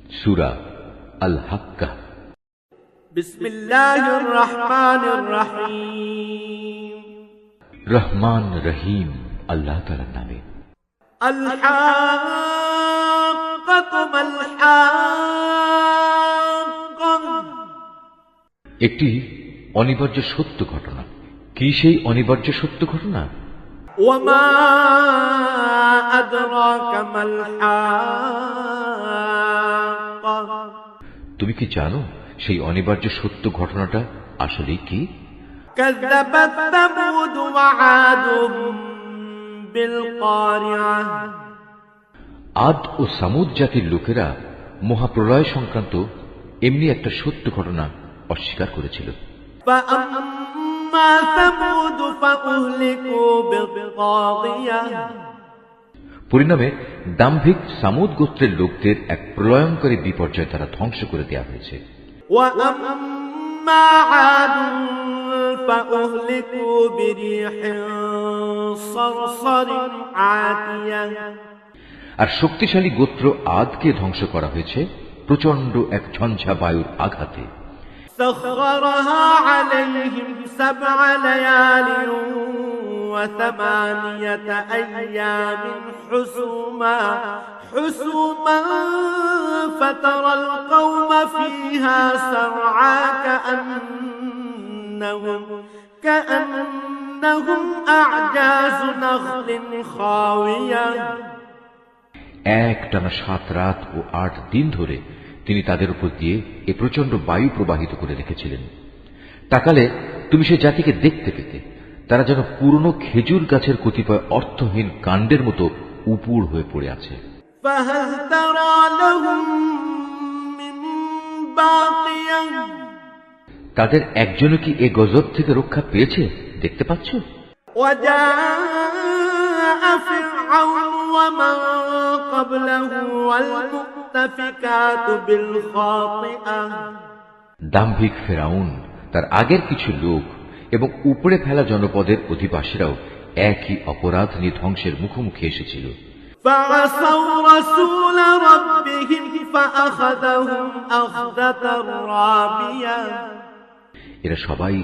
সূরা আল হাক্কাহ। বিসমিল্লাহির রহমানির রহিম। রহমান রহিম আল্লাহ তাআলার নামে। আল হাক্কাতু মাল হাক্কাহ। একটি অনিবার্য সত্য ঘটনা। কি সেই অনিবার্য সত্য ঘটনা? ওয়ামা আদরাকা মাল হাক্কাহ। তুমি কি জানো সেই অনিবার্য সত্য ঘটনাটা আসলে কি? কাযাবাত সামুদ ওয়া আদুম বিল কারিআহ। আদ ও সামুদ জাতির লোকেরা মহাপ্রলয় সংক্রান্ত এমনি একটা সত্য ঘটনা অস্বীকার করেছিল। فأما ثمود فأهلكوا بالطاغية। পরিণামে দাম্ভিক সামুদ গোত্রের লোকদের এক প্রলয়ঙ্করী বিপর্যয় দ্বারা ধ্বংস করে দেওয়া হয়েছে। وأما عاد فأهلكوا بريح صرصر عاتية। আর শক্তিশালী গোত্র আদকে ধ্বংস করা হয়েছে প্রচন্ড এক ঝঞ্ঝা বায়ুর আঘাতে। سخرها عليهم 7 ليال و8 أيام حسوما فترى القوم فيها سرعى كأنهم أعجاز نخل خاوية। একটানা 7 রাত ও 8 দিন ধরে তিনি তাদের উপর দিয়ে এ প্রচন্ড বায়ু প্রবাহিত করে রেখেছিলেন। তাকালে তুমি সে জাতিকে দেখতে পেতে তারা যেন পুরনো খেজুর গাছের কতিপয় অর্থহীন কাণ্ডের মতো উপুড় হয়ে পড়ে আছে। তাদের একজনও কি এ গজব থেকে রক্ষা পেয়েছে দেখতে পাচ্ছ? দাম্ভিক ফেরাউন, তার আগের কিছু লোক এবং উপড়ে ফেলা জনপদের অধিবাসীরাও একই অপরাধ নিয়ে ধ্বংসের মুখোমুখি এসেছিল। এরা সবাই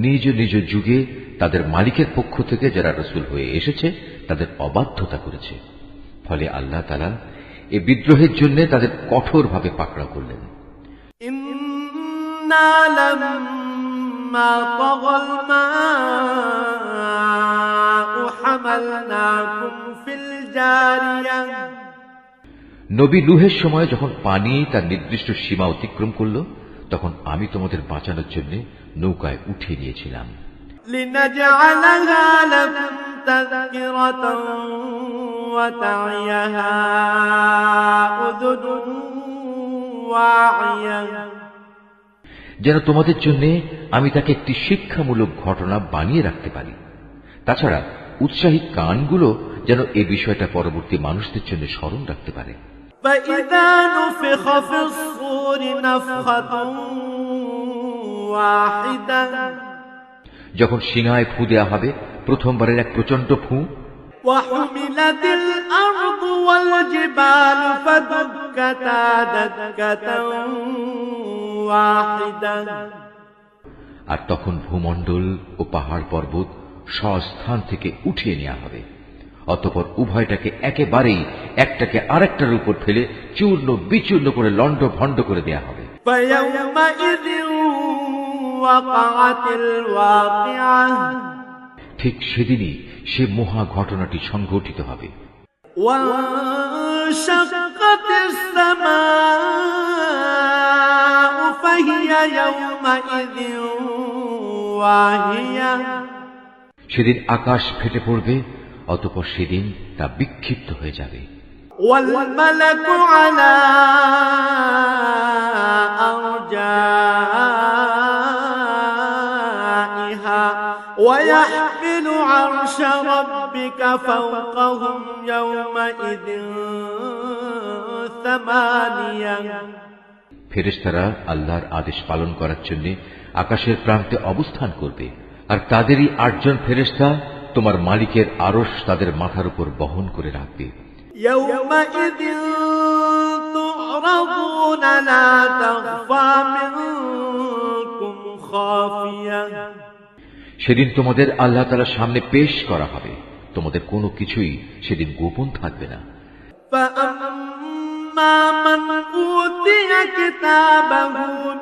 নিজ নিজ যুগে তাদের মালিকের পক্ষ থেকে যারা রাসূল হয়ে এসেছে তাদের অবাধ্যতা করেছে। ফলে আল্লাহ তাআলা এ বিদ্রোহের জন্য তাদের কঠোরভাবে পাকড়াও করলেন। ইন্না লাম্মা তাগাল মাউ হামালনাকুম ফিল জারিয়া। নবী নূহের সময় যখন পানি তার নির্দিষ্ট সীমা অতিক্রম করল তখন আমি তোমাদের বাঁচানোর জন্য নৌকায় উঠিয়ে নিয়েছিলাম। লিনাজআলাহা লাকুম তাযকিরাতান ওয়া তা'ইয়াহা উযুনুন ওয়া'ইয়া। যেন তোমাদের জন্য আমি তাকে একটি শিক্ষামূলক ঘটনা বানিয়ে রাখতে পারি। তাছাড়া উৎসাহী কানগুলো যেন এ বিষয়টা পরবর্তী মানুষদের জন্য স্মরণ রাখতে পারে। فإذا نفخ في الصور نفخة واحدة। যখন সিংহায় ফু দেয়া হবে প্রথমবারের এক প্রচন্ড ফু। وحملت الأرض والجبال فدكتا دكة واحدة। আর তখন ভূমণ্ডল ও পাহাড় পর্বত স্বস্থান থেকে উঠিয়ে নেওয়া হবে। অতঃপর উভয়টাকে একেবারেই একটাকে আরেকটার উপর ফেলে চূর্ণ বিচূর্ণ করে লণ্ড ভণ্ড করে দেয়া হবে। ঠিক সেদিনই সে মহা ঘটনাটি সংঘটিত হবে। সেদিন আকাশ ফেটে পড়বে, অতঃপর সেদিন তা বিক্ষিপ্ত হয়ে যাবে। ويحمل عرش ربك فوقهم يومئذ ثمانية। ফেরেশতারা আল্লাহর আদেশ পালন করার জন্য আকাশের প্রান্তে অবস্থান করবে, আর তাদেরই 8 জন ফেরেশতা তোমার মালিকের আরশ তাদের মাথার উপর বহন করে রাখবে। يومئذ تعرضون فتعرضون لا تخفى منكم خافية সেদিন তোমাদের আল্লাহ তাআলার সামনে পেশ করা হবে, তোমাদের কোনো কিছুই সেদিন গোপন থাকবে না। فأما من أوتي كتابه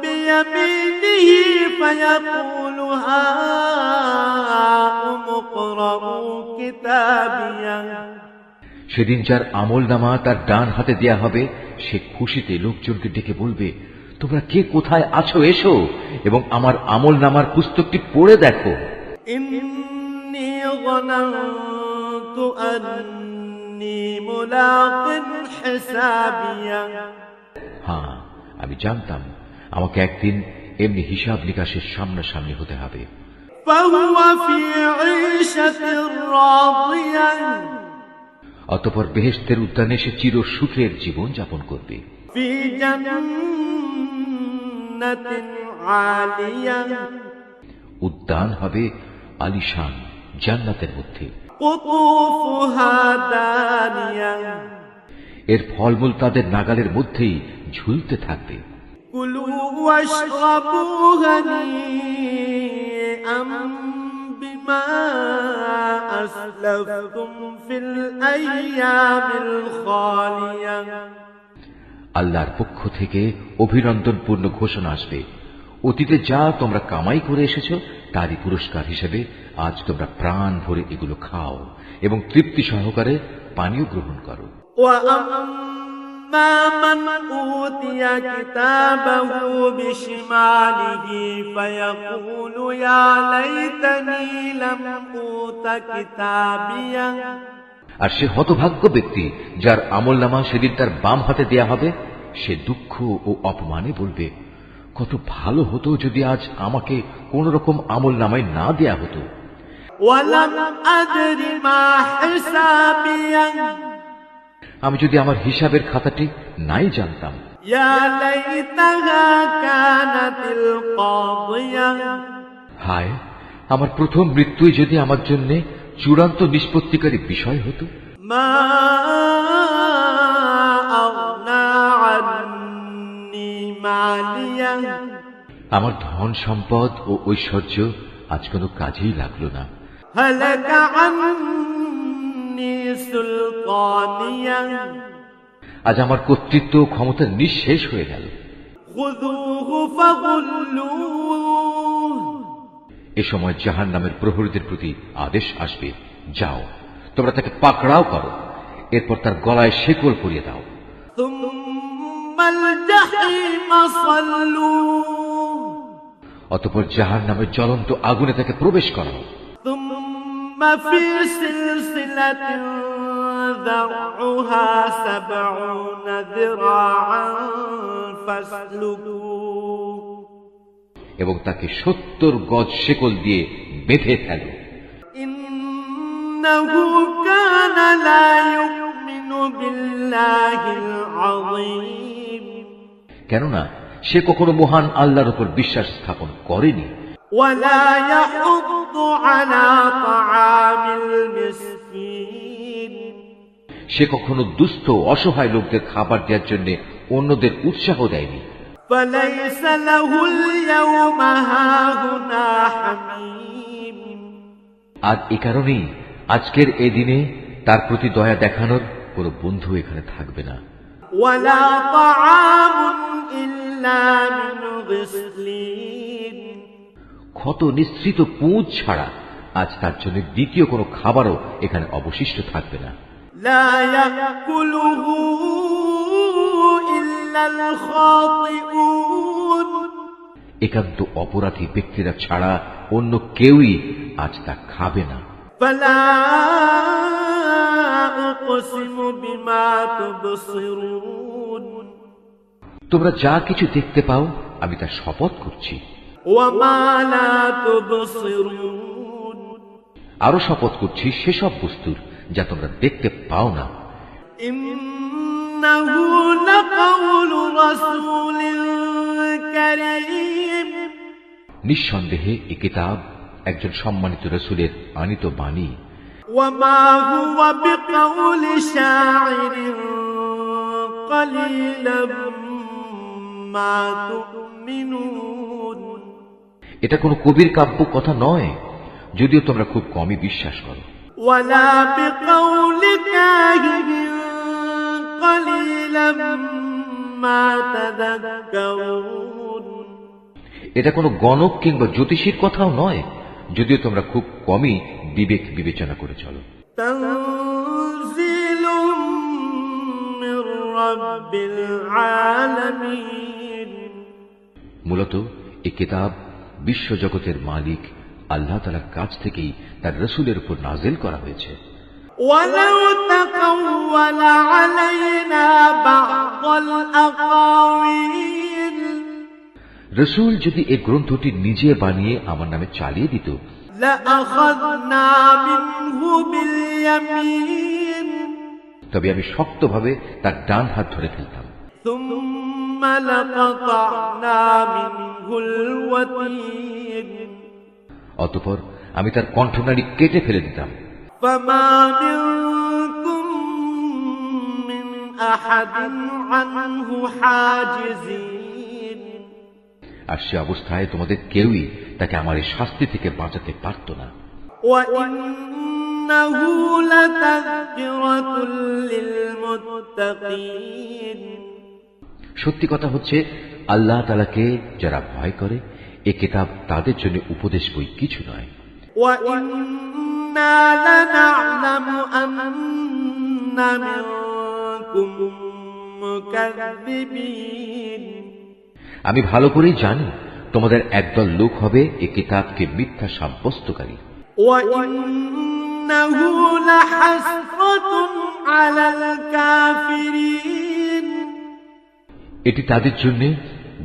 بيمينه فيقول هاؤم اقرءوا كتابيه সেদিন যার আমলনামা তার ডান হাতে দেয়া হবে, সে খুশিতে লোকজনকে ডেকে বলবে, তোমরা কে কোথায় আছো, এসো এবং আমার আমলনামার পুস্তকটি পড়ে দেখো। إني ظننت أني ملاق حسابيه হ্যাঁ, আমি জানতাম আমাকে একদিন এমনি হিসাব নিকাশের সামনাসামনি হতে হবে। فهو في عيشة راضية অতঃপর বেহেশতের উদ্যানে সে চির সুখের জীবন যাপন করবে। في جنة عالية উদ্যান হবে আলিশান জান্নাতের মধ্যে। قطوفها دانية এর ফলমূল তাদের নাগালের মধ্যেই ঝুলতে থাকবে। كلوا واشربوا هنيئا بما أسلفتم في الأيام الخالية আল্লাহর পক্ষ থেকে অভিনন্দনপূর্ণ ঘোষণা আসবে, অতীতে যা তোমরা কামাই করে এসেছ তারই পুরস্কার হিসেবে আজ তোমরা প্রাণ ভরে এগুলো খাও এবং তৃপ্তি সহকারে পানীয় গ্রহণ করো। وأما من أوتي كتابه بشماله فيقول يا ليتني لم أوت كتابيه আর সে হতভাগ্য ব্যক্তি যার আমলনামা সেদিন তার বাম হাতে দেয়া হবে, সে দুঃখ ও অপমানে বলবে, কত ভালো হতো যদি আজ আমাকে কোন রকম আমলনামায় না দেয়া হতো। ولم أدر ما حسابيه আমি যদি আমার হিসাবের খাতাটি নাই জানতাম। يا ليتها كانت القاضية হায়, আমার প্রথম মৃত্যুই যদি আমার জন্য চূড়ান্ত নিষ্পত্তিকারী বিষয় হতো। ما أغنى عني مالية আমার ধন সম্পদ ও ঐশ্বর্য আজ কোনো কাজেই লাগলো না। هلك عني سلطانية আজ আমার কর্তৃত্ব ও ক্ষমতা নিঃশেষ হয়ে গেল। خذوه فغلوه এ সময় জাহান্নামের প্রহরীদের প্রতি আদেশ আসবে, যাও তোমরা তাকে পাকড়াও করো, এরপর তার গলায় শেকল পরিয়ে দাও। ثم الجحيم صلوه অতঃপর জাহান্নামের জ্বলন্ত আগুনে তাকে প্রবেশ করাও। ثم في سلسلة ذرعها 70 ذراعا فاسلكوه এবং তাকে 70 গজ শেকল দিয়ে বেঁধে ফেলো। إنه كان لا يؤمن بالله العظيم কেননা সে কখনো মহান আল্লাহর উপর বিশ্বাস স্থাপন করেনি। ولا يحض على طعام المسكين সে কখনো দুস্থ অসহায় লোকদের খাবার দেওয়ার জন্য অন্যদের উৎসাহ দেয়নি। فليس له اليوم هاهنا حميم আর এ কারণেই আজকের এই দিনে তার প্রতি দয়া দেখানোর কোনো বন্ধু এখানে থাকবে না। ولا طعام إلا من غسلين ক্ষত নিঃসৃত পুঁজ ছাড়া আজ তার জন্য দ্বিতীয় কোনো খাবারও এখানে অবশিষ্ট থাকবে না। لا يأكله إلا الخاطئون একান্ত অপরাধী ব্যক্তিরা ছাড়া অন্য কেউই আজ তা খাবে না। فلا أقسم بما تبصرون তোমরা যা কিছু দেখতে পাও আমি তা শপথ করছি। وما لا تبصرون আরো শপথ করছি সেসব বস্তুর যা তোমরা দেখতে পাও না। إنه لقول رسول كريم নিঃসন্দেহে এ কিতাব একজন সম্মানিত রাসূলের আনিত বাণী। وما هو بقول شاعر قليلا ما تؤمنون এটা কোনো কবির কাব্য কথা নয়, যদিও তোমরা খুব কমই বিশ্বাস করো। ولا بقول كاهن قليلا ما تذكرون এটা কোনো গণক কিংবা জ্যোতিষীর কথাও নয়, যদিও তোমরা খুব কমই বিবেক বিবেচনা করে চলো। تنزيل من رب العالمين মূলত এই কিতাব বিশ্বজগতের মালিক আল্লাহ তাআলার কাছ থেকেই তার রাসূলের উপর নাযিল করা হয়েছে। ولو تقول علينا بعض الأقاويل রাসূল যদি এই গ্রন্থটি নিজে বানিয়ে আমার নামে চালিয়ে দিত, لأخذنا منه باليمين তবে আমি শক্তভাবে তার ডান হাত ধরে ফেলতাম। ثم لقطعنا منه الوتين অতঃপর আমি তার কণ্ঠনালী কেটে ফেলে দিতাম। فما منكم من أحد عنه حاجزين আর সে অবস্থায় তোমাদের কেউই তাকে আমার এই শাস্তি থেকে বাঁচাতে পারত না। وإنه لتذكرة للمتقين সত্যি কথা হচ্ছে, আল্লাহ তাআলাকে যারা ভয় করে এ কিতাব তাদের জন্য উপদেশ বই কিছু নয়। وإنا لنعلم أن منكم مكذبين আমি ভালো করেই জানি তোমাদের একদল লোক হবে এ কিতাবকে মিথ্যা সাব্যস্তকারী। وإنه لحسرة على الكافرين এটি তাদের জন্য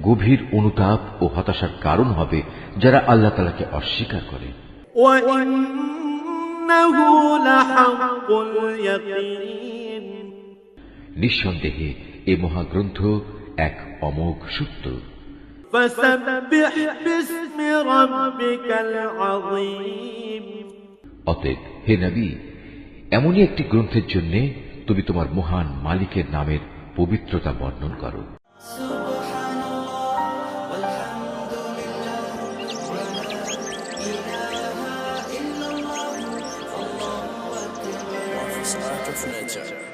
গভীর অনুতাপ ও হতাশার কারণ হবে যারা আল্লাহ তাআলাকে অস্বীকার করে। وإنه لحق اليقين নিঃসন্দেহে এ মহাগ্রন্থ এক অমোঘ সত্য। فسبح باسم ربك العظيم অতএব হে নবী, এমনই একটি গ্রন্থের জন্য তুমি তোমার মহান মালিকের নামের পবিত্রতা বর্ণন করো। Art of Nature.